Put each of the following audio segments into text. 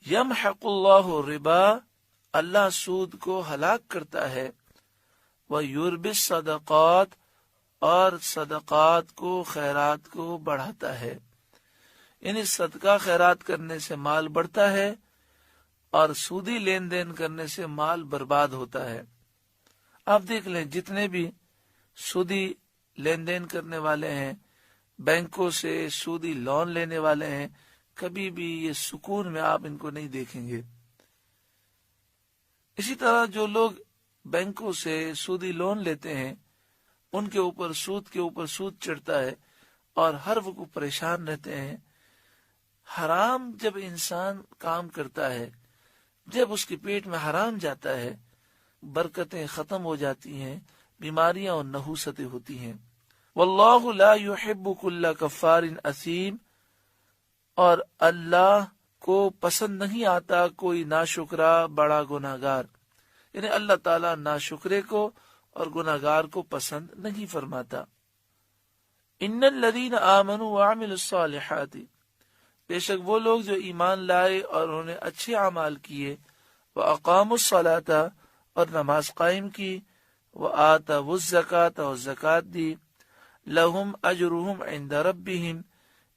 یمحق اللہ الربا، اللہ سود کو ہلاک کرتا ہے، ویربی الصدقات، اور صدقات کو خیرات کو بڑھاتا ہے، یعنی صدقہ خیرات کرنے سے مال بڑھتا ہے اور سودی لین دین کرنے سے مال برباد ہوتا ہے۔ آپ دیکھ لیں جتنے بھی سودی لین دین کرنے والے ہیں، بینکوں سے سودی لون لینے والے ہیں، کبھی بھی یہ سکون میں آپ ان کو نہیں دیکھیں گے۔ اسی طرح جو لوگ بینکوں سے سودی لون لیتے ہیں، ان کے اوپر سود چڑھتا ہے اور ہر وقت پریشان رہتے ہیں۔ حرام جب انسان کام کرتا ہے، جب اس کے پیٹ میں حرام جاتا ہے، برکتیں ختم ہو جاتی ہیں، بیماریاں اور نحوستیں ہوتی ہیں۔ واللہ لا يحب كل کفار اثیم، اور اللہ کو پسند نہیں آتا کوئی ناشکرا بڑا گناہگار، یعنی اللہ تعالیٰ ناشکرے کو اور گناہگار کو پسند نہیں فرماتا۔ ان الذین آمنوا وعملوا الصالحات، بے شک وہ لوگ جو ایمان لائے اور انہوں نے اچھے اعمال کیے، واقاموا الصلاۃ، اور نماز قائم کی، وآتوا الزکاۃ، اور زکوٰۃ دی، لہم اجرہم عند ربہم،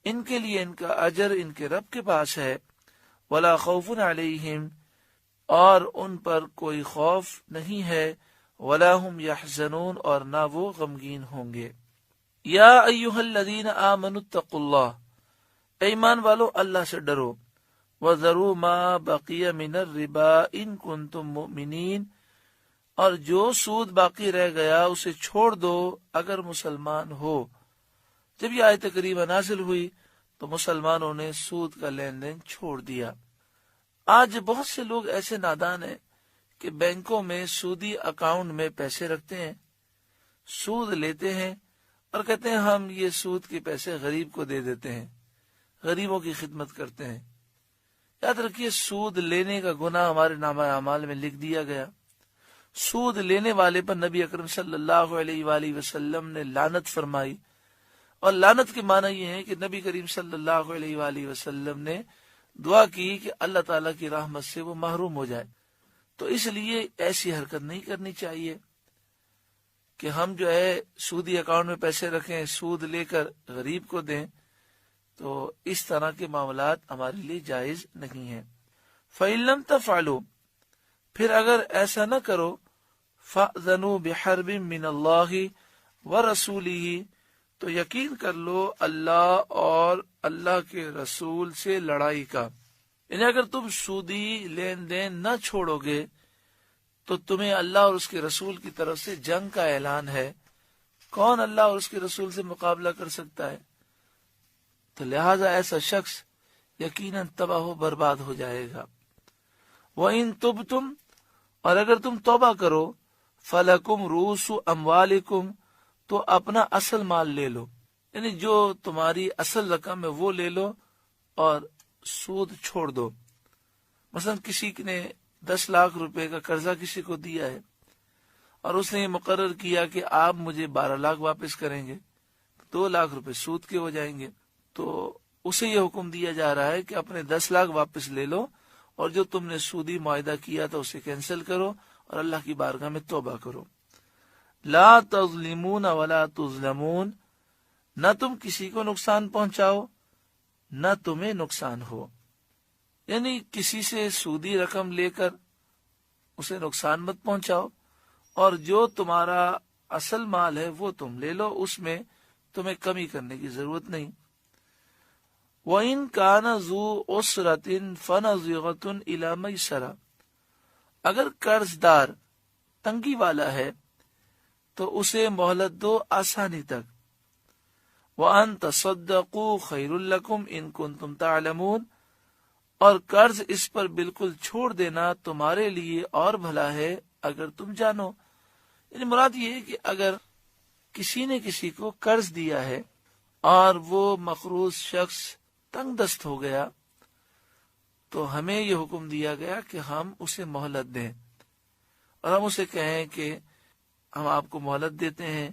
ان کے لیے ان کا اجر ان کے رب کے پاس ہے، ولا خوف علیہم، اور ان پر کوئی خوف نہیں ہے، ولا هم یحزنون، اور نہ وہ غمگین ہوں گے۔ یا ایھا الذین آمنوا اتقوا اللہ، اے ایمان والو اللہ سے ڈرو، وذروا ما بقی من الربا ان کنتم مؤمنین، اور جو سود باقی رہ گیا اسے چھوڑ دو اگر مسلمان ہو۔ جب یہ آیت کریمہ نازل ہوئی تو مسلمانوں نے سود کا لین دین چھوڑ دیا۔ آج بہت سے لوگ ایسے نادان ہیں کہ بینکوں میں سودی اکاؤنٹ میں پیسے رکھتے ہیں، سود لیتے ہیں اور کہتے ہیں ہم یہ سود کے پیسے غریب کو دے دیتے ہیں، غریبوں کی خدمت کرتے ہیں۔ یاد رکھیے سود لینے کا گناہ ہمارے نامہ اعمال میں لکھ دیا گیا۔ سود لینے والے پر نبی اکرم صلی اللہ علیہ وآلہ وسلم نے لعنت فرمائی، اور لعنت کے معنی یہ ہے کہ نبی کریم صلی اللہ علیہ وآلہ وسلم نے دعا کی کہ اللہ تعالیٰ کی رحمت سے وہ محروم ہو جائے۔ تو اس لیے ایسی حرکت نہیں کرنی چاہیے کہ ہم جو ہے سودی اکاؤنٹ میں پیسے رکھیں، سود لے کر غریب کو دیں، تو اس طرح کے معاملات ہمارے لیے جائز نہیں ہیں۔ فَإِن لَمْ تَفْعَلُوا، پھر اگر ایسا نہ کرو، فَأْذَنُوا بِحَرْبٍ مِّنَ اللَّهِ وَرَسُولِهِ، تو یقین کر لو اللہ اور اللہ کے رسول سے لڑائی کا، یعنی اگر تم سودی لین دین نہ چھوڑو گے تو تمہیں اللہ اور اس کے رسول کی طرف سے جنگ کا اعلان ہے۔ کون اللہ اور اس کے رسول سے مقابلہ کر سکتا ہے؟ تو لہٰذا ایسا شخص یقیناً تباہ و برباد ہو جائے گا۔ وَإِن تُبْتُمْ، اور اگر تم توبہ کرو، فَلَكُمْ رُؤُوسُ أَمْوَالِكُمْ، تو اپنا اصل مال لے لو، یعنی جو تمہاری اصل رقم ہے وہ لے لو اور سود چھوڑ دو۔ مثلا کسی نے 10 لاکھ روپے کا قرضہ کسی کو دیا ہے اور اس نے یہ مقرر کیا کہ آپ مجھے 12 لاکھ واپس کریں گے، 2 لاکھ روپے سود کے ہو جائیں گے، تو اسے یہ حکم دیا جا رہا ہے کہ اپنے 10 لاکھ واپس لے لو اور جو تم نے سودی معاہدہ کیا تھا اسے کینسل کرو اور اللہ کی بارگاہ میں توبہ کرو۔ لا تظلمون ولا تظلمون، نہ تم کسی کو نقصان پہنچاؤ نہ تمہیں نقصان ہو، یعنی کسی سے سودی رقم لے کر اسے نقصان مت پہنچاؤ، اور جو تمہارا اصل مال ہے وہ تم لے لو، اس میں تمہیں کمی کرنے کی ضرورت نہیں۔ وَإِن كَانَ ذُو عُسْرَةٍ فَنَظِرَةٌ إِلَى مَيْسَرَةٍ، اگر قرض دار تنگی والا ہے تو اسے مہلت دو آسانی تک۔ وَأَن تَصَدَّقُوا خَيْرٌ لَكُمْ إِن كُنتُمْ تَعْلَمُونَ، اور قرض اس پر بالکل چھوڑ دینا تمہارے لیے اور بھلا ہے اگر تم جانو۔ یعنی مراد یہ ہے کہ اگر کسی نے کسی کو قرض دیا ہے اور وہ مقروض شخص تنگ دست ہو گیا تو ہمیں یہ حکم دیا گیا کہ ہم اسے مہلت دیں اور ہم اسے کہیں کہ ہم آپ کو مہلت دیتے ہیں،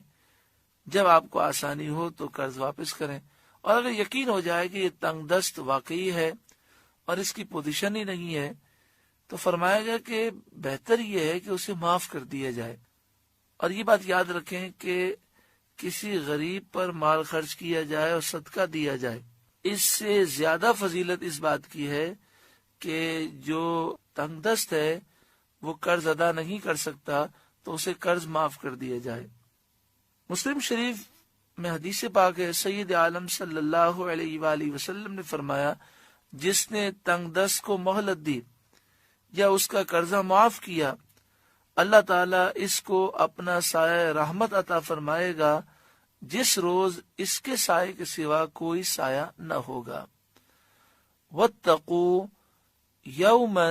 جب آپ کو آسانی ہو تو قرض واپس کریں، اور اگر یقین ہو جائے کہ یہ تنگ دست واقعی ہے اور اس کی پوزیشن ہی نہیں ہے، تو فرمایا گیا کہ بہتر یہ ہے کہ اسے معاف کر دیا جائے۔ اور یہ بات یاد رکھیں کہ کسی غریب پر مال خرچ کیا جائے اور صدقہ دیا جائے، اس سے زیادہ فضیلت اس بات کی ہے کہ جو تنگ دست ہے وہ قرض ادا نہیں کر سکتا تو اسے قرض معاف کر دیا جائے۔ مسلم شریف میں حدیث پاک ہے، سید عالم صلی اللہ علیہ وآلہ وسلم نے فرمایا، جس نے تنگ دست کو مہلت دی یا اس کا قرضہ معاف کیا، اللہ تعالیٰ اس کو اپنا سایہ رحمت عطا فرمائے گا جس روز اس کے سائے کے سوا کوئی سایہ نہ ہوگا۔ واتقوا یوما،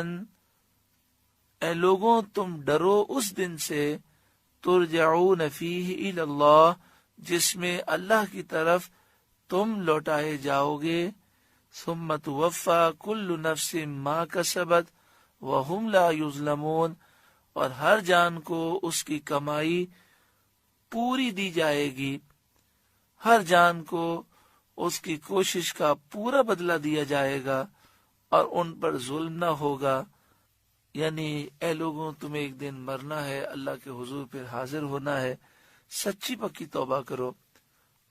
اے لوگوں تم ڈرو اس دن سے، ترجعون فیہ الی اللہ، جس میں اللہ کی طرف تم لوٹائے جاؤ گے، ثم توفی کل نفس ما کسبت وہم لا یظلمون، اور ہر جان کو اس کی کمائی پوری دی جائے گی، ہر جان کو اس کی کوشش کا پورا بدلہ دیا جائے گا اور ان پر ظلم نہ ہوگا۔ یعنی اے لوگوں تمہیں ایک دن مرنا ہے، اللہ کے حضور پھر حاضر ہونا ہے، سچی پکی توبہ کرو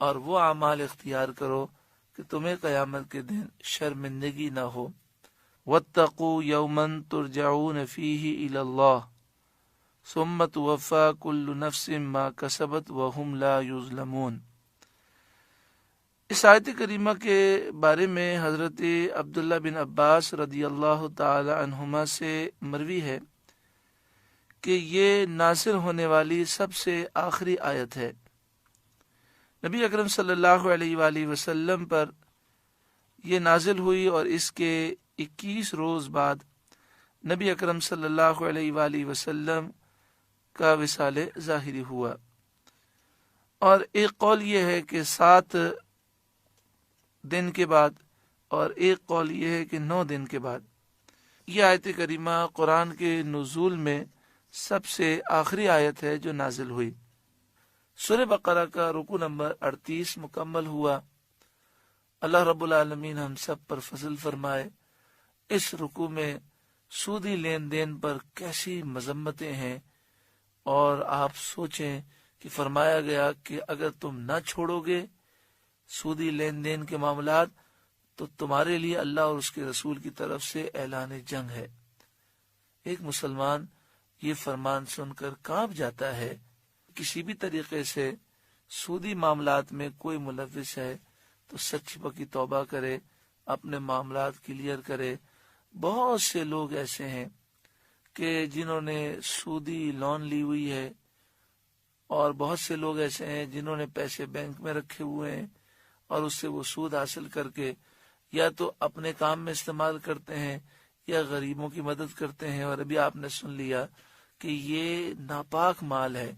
اور وہ اعمال اختیار کرو کہ تمہیں قیامت کے دن شرمندگی نہ ہو۔ واتقوا یوما ترجعون فیہ الی اللہ ثم توفی کل نفس ما کسبت وہم لا یظلمون۔ اس آیت کریمہ کے بارے میں حضرت عبداللہ بن عباس رضی اللہ تعالی عنہما سے مروی ہے کہ یہ نازل ہونے والی سب سے آخری آیت ہے۔ نبی اکرم صلی اللہ علیہ وآلہ وسلم پر یہ نازل ہوئی اور اس کے 21 روز بعد نبی اکرم صلی اللہ علیہ وآلہ وسلم کا وصال ظاہری ہوا۔ اور ایک قول یہ ہے کہ 7 دن کے بعد، اور ایک قول یہ ہے کہ 9 دن کے بعد۔ یہ آیت کریمہ قرآن کے نزول میں سب سے آخری آیت ہے جو نازل ہوئی۔ سورہ بقرہ کا رکوع نمبر 38 مکمل ہوا۔ اللہ رب العالمین ہم سب پر فضل فرمائے۔ اس رکوع میں سودی لین دین پر کیسی مذمتیں ہیں، اور آپ سوچیں کہ فرمایا گیا کہ اگر تم نہ چھوڑو گے سودی لین دین کے معاملات تو تمہارے لیے اللہ اور اس کے رسول کی طرف سے اعلان جنگ ہے۔ ایک مسلمان یہ فرمان سن کر کانپ جاتا ہے۔ کسی بھی طریقے سے سودی معاملات میں کوئی ملوث ہے تو سچی پکی توبہ کرے، اپنے معاملات کلیئر کرے۔ بہت سے لوگ ایسے ہیں کہ جنہوں نے سودی لون لی ہوئی ہے، اور بہت سے لوگ ایسے ہیں جنہوں نے پیسے بینک میں رکھے ہوئے ہیں اور اس سے وہ سود حاصل کر کے یا تو اپنے کام میں استعمال کرتے ہیں یا غریبوں کی مدد کرتے ہیں۔ اور ابھی آپ نے سن لیا کہ یہ ناپاک مال ہے،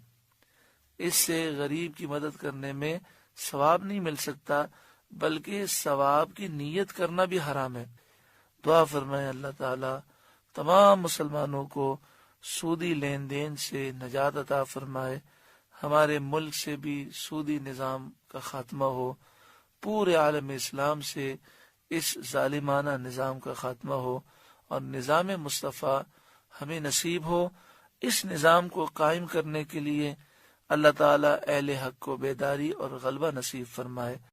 اس سے غریب کی مدد کرنے میں ثواب نہیں مل سکتا، بلکہ ثواب کی نیت کرنا بھی حرام ہے۔ دعا فرمائے اللہ تعالی تمام مسلمانوں کو سودی لین دین سے نجات عطا فرمائے، ہمارے ملک سے بھی سودی نظام کا خاتمہ ہو، پورے عالم اسلام سے اس ظالمانہ نظام کا خاتمہ ہو، اور نظام مصطفیٰ ہمیں نصیب ہو۔ اس نظام کو قائم کرنے کے لیے اللہ تعالیٰ اہل حق کو بیداری اور غلبہ نصیب فرمائے۔